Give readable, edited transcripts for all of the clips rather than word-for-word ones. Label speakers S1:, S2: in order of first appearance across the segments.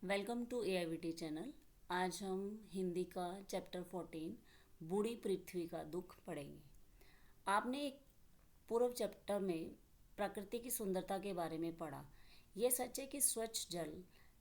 S1: Welcome to एआईवीटी channel. आज हम हिंदी का चैप्टर 14 बूढ़ी पृथ्वी का दुख पढ़ेंगे। आपने एक पूर्व चैप्टर में प्रकृति की सुंदरता के बारे में पढ़ा। यह सच है कि स्वच्छ जल,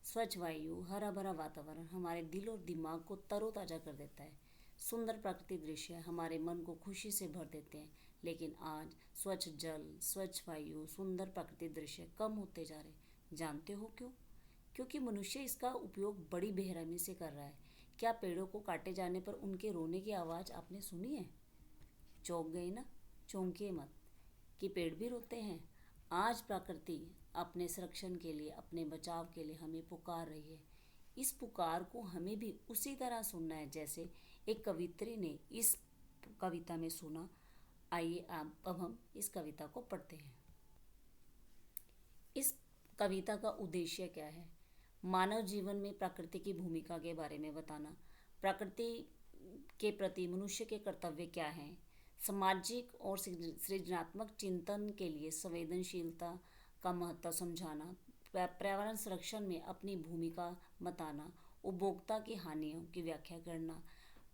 S1: स्वच्छ वायु, हरा भरा वातावरण हमारे दिल और दिमाग को तरोताज़ा कर देता है। सुंदर प्राकृतिक दृश्य हमारे मन को खुशी से भर देते हैं। लेकिन आज स्वच्छ जल, स्वच्छ वायु, सुंदर प्राकृतिक दृश्य कम होते जा रहे। जानते हो क्यों? क्योंकि मनुष्य इसका उपयोग बड़ी बेरहमी से कर रहा है। क्या पेड़ों को काटे जाने पर उनके रोने की आवाज़ आपने सुनी है? चौंक गई ना? चौंकिए मत कि पेड़ भी रोते हैं। आज प्रकृति अपने संरक्षण के लिए, अपने बचाव के लिए हमें पुकार रही है। इस पुकार को हमें भी उसी तरह सुनना है जैसे एक कवित्री ने इस कविता में सुना। आइए अब हम इस कविता को पढ़ते हैं। इस कविता का उद्देश्य क्या है? मानव जीवन में प्रकृति की भूमिका के बारे में बताना, प्रकृति के प्रति मनुष्य के कर्तव्य क्या हैं, सामाजिक और सृजनात्मक चिंतन के लिए संवेदनशीलता का महत्व समझाना, पर्यावरण संरक्षण में अपनी भूमिका बताना, उपभोक्ता की हानियों की व्याख्या करना,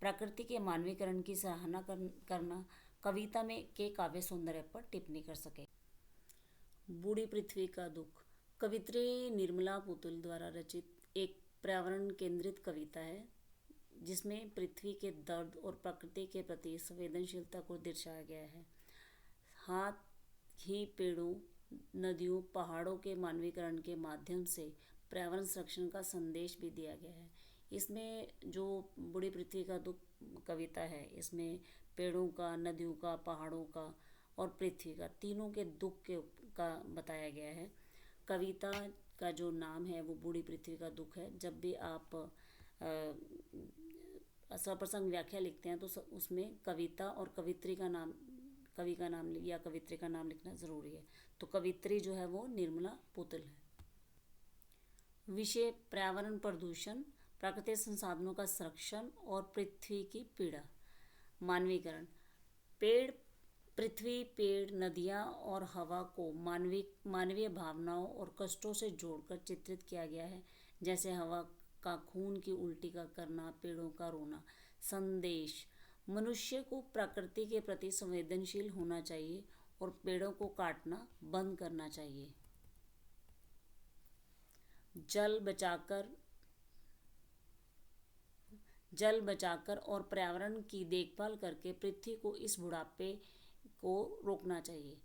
S1: प्रकृति के मानवीकरण की सराहना करना, कविता में के काव्य सौंदर्य पर टिप्पणी कर सके। बूढ़ी पृथ्वी का दुख कवित्री निर्मला पुतुल द्वारा रचित एक पर्यावरण केंद्रित कविता है जिसमें पृथ्वी के दर्द और प्रकृति के प्रति संवेदनशीलता को दर्शाया गया है। हाथ ही पेड़ों, नदियों, पहाड़ों के मानवीकरण के माध्यम से पर्यावरण संरक्षण का संदेश भी दिया गया है। इसमें जो बूढ़ी पृथ्वी का दुख कविता है, इसमें पेड़ों का, नदियों का, पहाड़ों का और पृथ्वी का, तीनों के दुख का बताया गया है। कविता का जो नाम है वो बूढ़ी पृथ्वी का दुख है। जब भी आप सप्रसंग व्याख्या लिखते हैं तो उसमें कविता और कवित्री का नाम, कवि का नाम या कवित्री का नाम लिखना ज़रूरी है। तो कवित्री जो है वो निर्मला पुतुल है। विषय पर्यावरण प्रदूषण, प्राकृतिक संसाधनों का संरक्षण और पृथ्वी की पीड़ा। मानवीकरण, पेड़, नदियाँ और हवा को मानवीय भावनाओं और कष्टों से जोड़कर चित्रित किया गया है, जैसे हवा का खून की उल्टी का करना, पेड़ों का रोना। संदेश, मनुष्य को प्रकृति के प्रति संवेदनशील होना चाहिए और पेड़ों को काटना बंद करना चाहिए। जल बचाकर और पर्यावरण की देखभाल करके पृथ्वी को इस बुढ़ापे को रोकना चाहिए।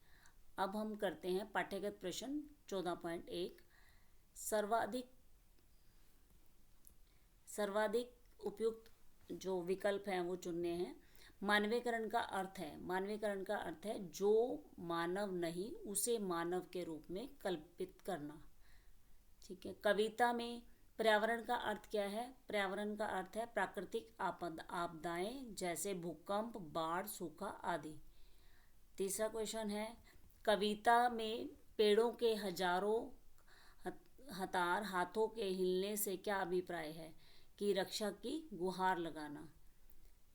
S1: अब हम करते हैं पाठ्यगत प्रश्न 14.1। सर्वाधिक उपयुक्त जो विकल्प हैं वो चुनने हैं। मानवीकरण का अर्थ है जो मानव नहीं उसे मानव के रूप में कल्पित करना। ठीक है। कविता में पर्यावरण का अर्थ क्या है? पर्यावरण का अर्थ है प्राकृतिक आपदाएं जैसे भूकंप, बाढ़, सूखा आदि। तीसरा क्वेश्चन है, कविता में पेड़ों के हजारों हतार हाथों के हिलने से क्या अभिप्राय है? कि रक्षा की गुहार लगाना।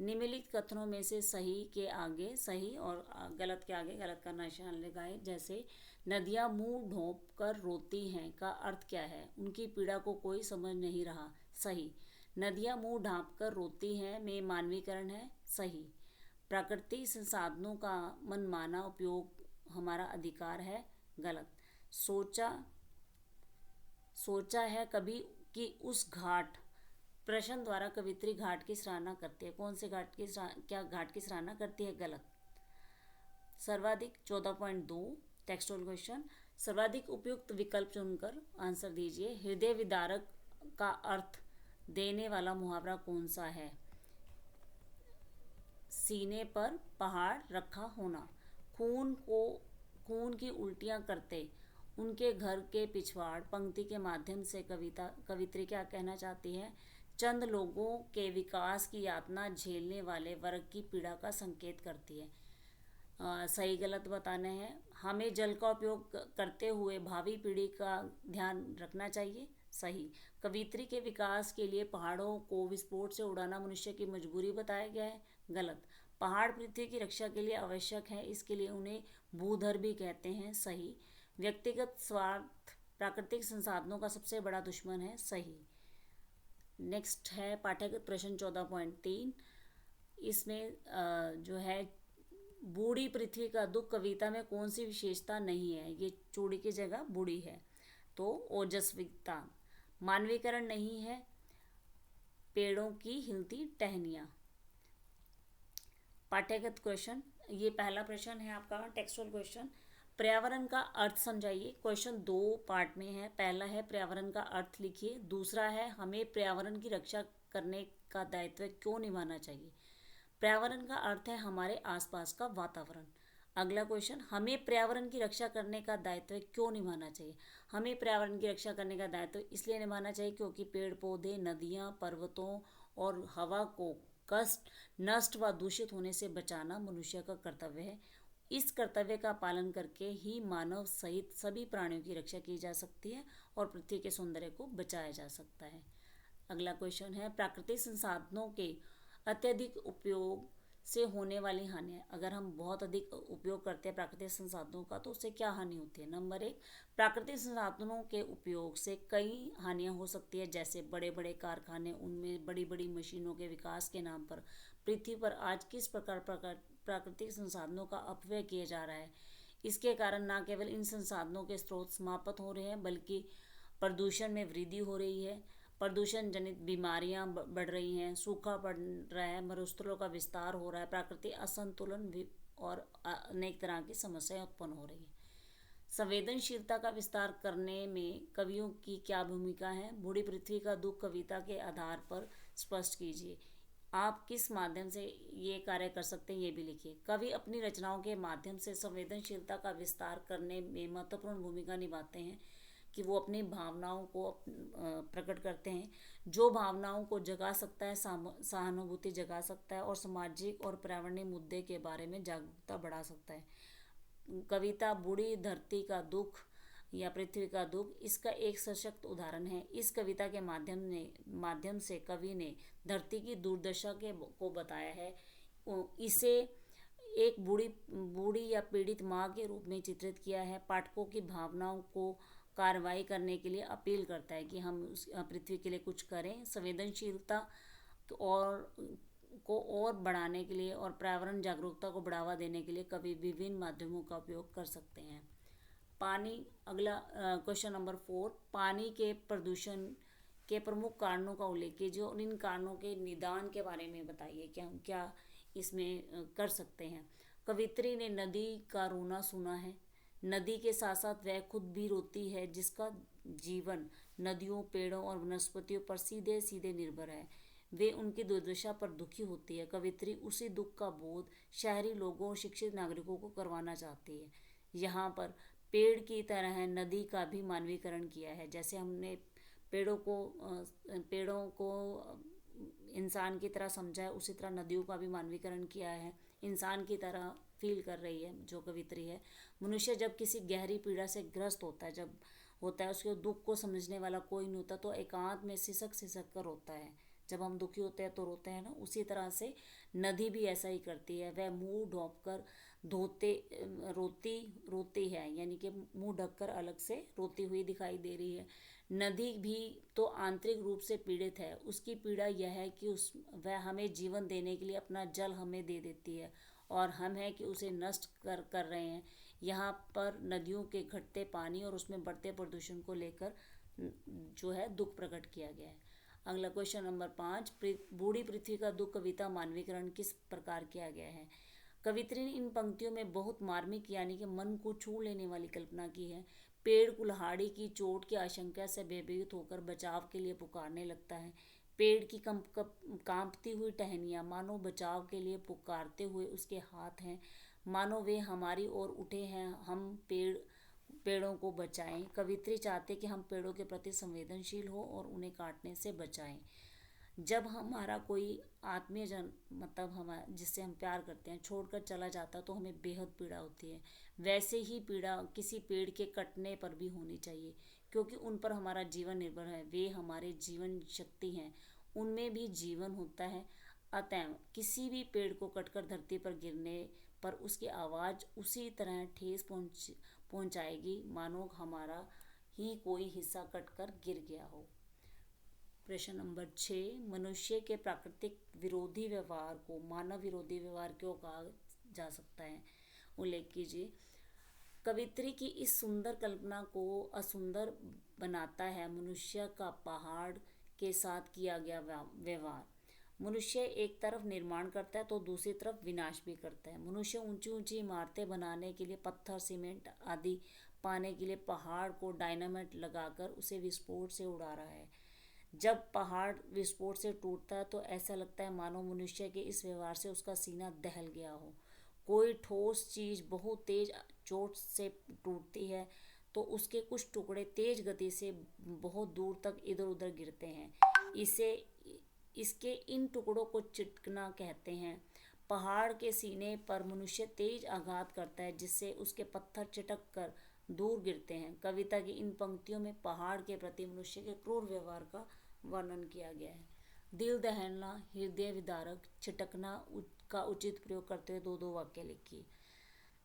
S1: निम्नलिखित कथनों में से सही के आगे सही और गलत के आगे गलत का निशान लगाएं। जैसे नदियाँ मुंह ढोंप कर रोती हैं का अर्थ क्या है? उनकी पीड़ा को कोई समझ नहीं रहा। सही। नदियाँ मुंह ढांप कर रोती हैं में मानवीकरण है। सही। प्राकृतिक संसाधनों का मनमाना उपयोग हमारा अधिकार है। गलत। सोचा है कभी कि उस घाट, प्रश्न द्वारा कवित्री घाट की सराहना करती है। कौन से घाट की सराहना करती है? गलत। सर्वाधिक 14.2 टेक्सटुअल क्वेश्चन, सर्वाधिक उपयुक्त विकल्प चुनकर आंसर दीजिए। हृदय विदारक का अर्थ देने वाला मुहावरा कौन सा है? सीने पर पहाड़ रखा होना। खून की उल्टियां करते उनके घर के पिछवाड़ पंक्ति के माध्यम से कवित्री क्या कहना चाहती है? चंद लोगों के विकास की यातना झेलने वाले वर्ग की पीड़ा का संकेत करती है। सही गलत बताने हैं। हमें जल का उपयोग करते हुए भावी पीढ़ी का ध्यान रखना चाहिए। सही। कवित्री के विकास के लिए पहाड़ों को विस्फोट से उड़ाना मनुष्य की मजबूरी बताया गया है। गलत। पहाड़ पृथ्वी की रक्षा के लिए आवश्यक है, इसके लिए उन्हें भूधर भी कहते हैं। सही। व्यक्तिगत स्वार्थ प्राकृतिक संसाधनों का सबसे बड़ा दुश्मन है। सही। नेक्स्ट है पाठ्यगत प्रश्न 14.3। इसमें जो है बूढ़ी पृथ्वी का दुख कविता में कौन सी विशेषता नहीं है? ये चूड़ी की जगह बूढ़ी है, तो ओजस्विता। मानवीकरण नहीं है, पेड़ों की हिलती टहनियाँ। पाठ्यगत क्वेश्चन, ये पहला प्रश्न है आपका टेक्सुअल क्वेश्चन। पर्यावरण का अर्थ समझाइए। क्वेश्चन 2 पार्ट में है। पहला है पर्यावरण का अर्थ लिखिए। दूसरा है हमें पर्यावरण की रक्षा करने का दायित्व क्यों निभाना चाहिए। पर्यावरण का अर्थ है हमारे आसपास का वातावरण। अगला क्वेश्चन, हमें पर्यावरण की रक्षा करने का दायित्व क्यों निभाना चाहिए। हमें पर्यावरण की रक्षा करने का दायित्व इसलिए निभाना चाहिए क्योंकि पेड़ पौधे, नदियाँ, पर्वतों और हवा को कष्ट, नष्ट व दूषित होने से बचाना मनुष्य का कर्तव्य है। इस कर्तव्य का पालन करके ही मानव सहित सभी प्राणियों की रक्षा की जा सकती है और पृथ्वी के सौंदर्य को बचाया जा सकता है। अगला क्वेश्चन है प्राकृतिक संसाधनों के अत्यधिक उपयोग से होने वाली हानियाँ। अगर हम बहुत अधिक उपयोग करते हैं प्राकृतिक संसाधनों का तो उससे क्या हानि होती है। नंबर 1, प्राकृतिक संसाधनों के उपयोग से कई हानियाँ हो सकती है, जैसे बड़े बड़े कारखाने, उनमें बड़ी बड़ी मशीनों के विकास के नाम पर पृथ्वी पर आज किस प्रकार प्राकृतिक संसाधनों का अपव्यय किया जा रहा है। इसके कारण न केवल इन संसाधनों के स्रोत समाप्त हो रहे हैं बल्कि प्रदूषण में वृद्धि हो रही है। प्रदूषण जनित बीमारियां बढ़ रही हैं, सूखा पड़ रहा है, मरुस्थलों का विस्तार हो रहा है, प्राकृतिक असंतुलन भी और अनेक तरह की समस्याएं उत्पन्न हो रही हैं। संवेदनशीलता का विस्तार करने में कवियों की क्या भूमिका है। बूढ़ी पृथ्वी का दुख कविता के आधार पर स्पष्ट कीजिए। आप किस माध्यम से ये कार्य कर सकते हैं ये भी लिखिए। कवि अपनी रचनाओं के माध्यम से संवेदनशीलता का विस्तार करने में महत्वपूर्ण भूमिका निभाते हैं कि वो अपनी भावनाओं को प्रकट करते हैं। जो भावनाओं को जगा सकता है, सहानुभूति जगा सकता है और सामाजिक और पर्यावरणीय मुद्दे के बारे में जागरूकता बढ़ा सकता है। कविता बूढ़ी धरती का दुख या पृथ्वी का दुख इसका एक सशक्त उदाहरण है। इस कविता के माध्यम से कवि ने धरती की दुर्दशा को बताया है। इसे एक बूढ़ी बूढ़ी या पीड़ित माँ के रूप में चित्रित किया है। पाठकों की भावनाओं को कार्रवाई करने के लिए अपील करता है कि हम उस पृथ्वी के लिए कुछ करें। संवेदनशीलता और और बढ़ाने के लिए और पर्यावरण जागरूकता को बढ़ावा देने के लिए कवि विभिन्न माध्यमों का उपयोग कर सकते हैं। पानी, अगला क्वेश्चन नंबर 4, पानी के प्रदूषण के प्रमुख कारणों का उल्लेख कीजिए और इन कारणों के निदान के बारे में बताइए कि हम क्या इसमें कर सकते हैं। कवित्री ने नदी का रोना सुना है। नदी के साथ साथ वह खुद भी रोती है, जिसका जीवन नदियों, पेड़ों और वनस्पतियों पर सीधे सीधे निर्भर है। वे उनकी दुर्दशा पर दुखी होती है। कवित्री उसी दुख का बोध शहरी लोगों और शिक्षित नागरिकों को करवाना चाहती है। यहाँ पर पेड़ की तरह नदी का भी मानवीकरण किया है। जैसे हमने पेड़ों को इंसान की तरह समझा है, उसी तरह नदियों का भी मानवीकरण किया है। इंसान की तरह फील कर रही है जो कवित्री है। मनुष्य जब किसी गहरी पीड़ा से ग्रस्त होता है उसके दुख को समझने वाला कोई नहीं होता, तो एकांत में सिसक सिसक कर रोता है। जब हम दुखी होते हैं तो रोते हैं ना, उसी तरह से नदी भी ऐसा ही करती है। वह मुंह ढोप कर रोती है, यानी कि मुंह ढककर अलग से रोती हुई दिखाई दे रही है। नदी भी तो आंतरिक रूप से पीड़ित है। उसकी पीड़ा यह है कि वह हमें जीवन देने के लिए अपना जल हमें दे देती है और हम हैं कि उसे नष्ट कर रहे हैं। यहाँ पर नदियों के घटते पानी और उसमें बढ़ते प्रदूषण को लेकर जो है दुख प्रकट किया गया है। अगला क्वेश्चन नंबर 5, बूढ़ी पृथ्वी का दुख कविता मानवीकरण किस प्रकार किया गया है। कवित्री ने इन पंक्तियों में बहुत मार्मिक यानी कि मन को छू लेने वाली कल्पना की है। पेड़ कुल्हाड़ी की चोट की आशंका से भयभीत होकर बचाव के लिए पुकारने लगता है। पेड़ की कांपती हुई टहनियाँ मानो बचाव के लिए पुकारते हुए उसके हाथ हैं, मानो वे हमारी ओर उठे हैं, हम पेड़ों को बचाएं। कवित्री चाहते कि हम पेड़ों के प्रति संवेदनशील हो और उन्हें काटने से बचाएं। जब हमारा कोई आत्मीय जन मतलब हम जिससे हम प्यार करते हैं छोड़कर चला जाता तो हमें बेहद पीड़ा होती है। वैसे ही पीड़ा किसी पेड़ के कटने पर भी होनी चाहिए, क्योंकि उन पर हमारा जीवन निर्भर है। वे हमारे जीवन शक्ति हैं, उनमें भी जीवन होता है। अतः किसी भी पेड़ को कटकर धरती पर गिरने पर उसकी आवाज़ उसी तरह ठेस पहुंचाएगी मानो हमारा ही कोई हिस्सा कटकर गिर गया हो। प्रश्न नंबर 6, मनुष्य के प्राकृतिक विरोधी व्यवहार को मानव विरोधी व्यवहार क्यों कहा जा सकता है? उल्लेख कीजिए। कवित्री की इस सुंदर कल्पना को असुंदर बनाता है मनुष्य का पहाड़ के साथ किया गया व्यवहार। मनुष्य एक तरफ निर्माण करता है तो दूसरी तरफ विनाश भी करता है। मनुष्य ऊंची ऊंची इमारतें बनाने के लिए पत्थर, सीमेंट आदि पाने के लिए पहाड़ को डायनामाइट लगाकर उसे विस्फोट से उड़ा रहा है। जब पहाड़ विस्फोट से टूटता है तो ऐसा लगता है मानो मनुष्य के इस व्यवहार से उसका सीना दहल गया हो। कोई ठोस चीज बहुत तेज चोट से टूटती है तो उसके कुछ टुकड़े तेज गति से बहुत दूर तक इधर उधर गिरते हैं। इसे इसके इन टुकड़ों को चिटकना कहते हैं। पहाड़ के सीने पर मनुष्य तेज आघात करता है जिससे उसके पत्थर चिटक कर दूर गिरते हैं। कविता की इन पंक्तियों में पहाड़ के प्रति मनुष्य के क्रूर व्यवहार का वर्णन किया गया है। दिल दहलना, हृदय विदारक, छिटकना का उचित प्रयोग करते हुए दो वाक्य लिखिए।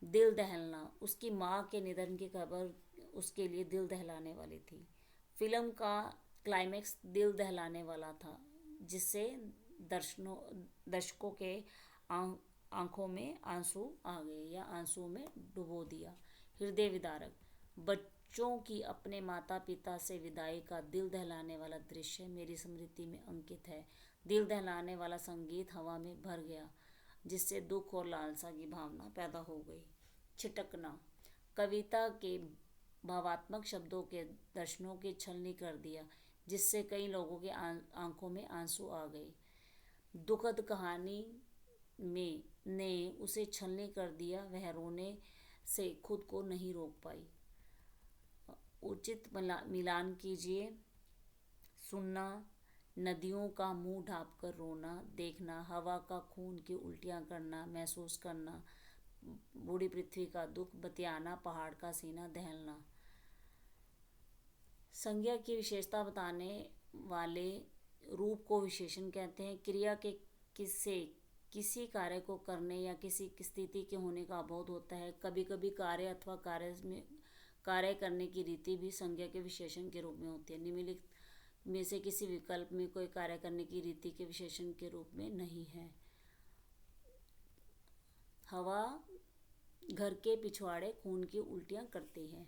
S1: दिल दहलना, उसकी माँ के निधन की खबर उसके लिए दिल दहलाने वाली थी। फिल्म का क्लाइमैक्स दिल दहलाने वाला था जिससे दर्शकों के आंखों में आंसू आ गए या आंसू में डुबो दिया। हृदय विदारक, बच्चों की अपने माता पिता से विदाई का दिल दहलाने वाला दृश्य मेरी स्मृति में अंकित है। दिल दहलाने वाला संगीत हवा में भर गया जिससे दुख और लालसा की भावना पैदा हो गई। छिटकना, कविता के भावात्मक शब्दों के दर्शनों की छलनी कर दिया जिससे कई लोगों के आंखों में आंसू आ गए। दुखद कहानी में ने उसे छलनी कर दिया, वह रोने से खुद को नहीं रोक पाई। उचित मिलान कीजिए। सुनना, नदियों का मुंह ढांपकर रोना, देखना, हवा का खून की उल्टियां करना, महसूस करना, बूढ़ी पृथ्वी का दुख, बतियाना, पहाड़ का सीना दहलना। संज्ञा की विशेषता बताने वाले रूप को विशेषण कहते हैं। क्रिया के किसी कार्य को करने या किसी स्थिति के होने का अबोध होता है। कभी कभी कार्य अथवा कार्य करने की रीति भी संज्ञा के विशेषण के रूप में होती है। निम्नलिखित में से किसी विकल्प में कोई कार्य करने की रीति के विशेषण के रूप में नहीं है। हवा घर के पिछवाड़े खून की उल्टियां करती है।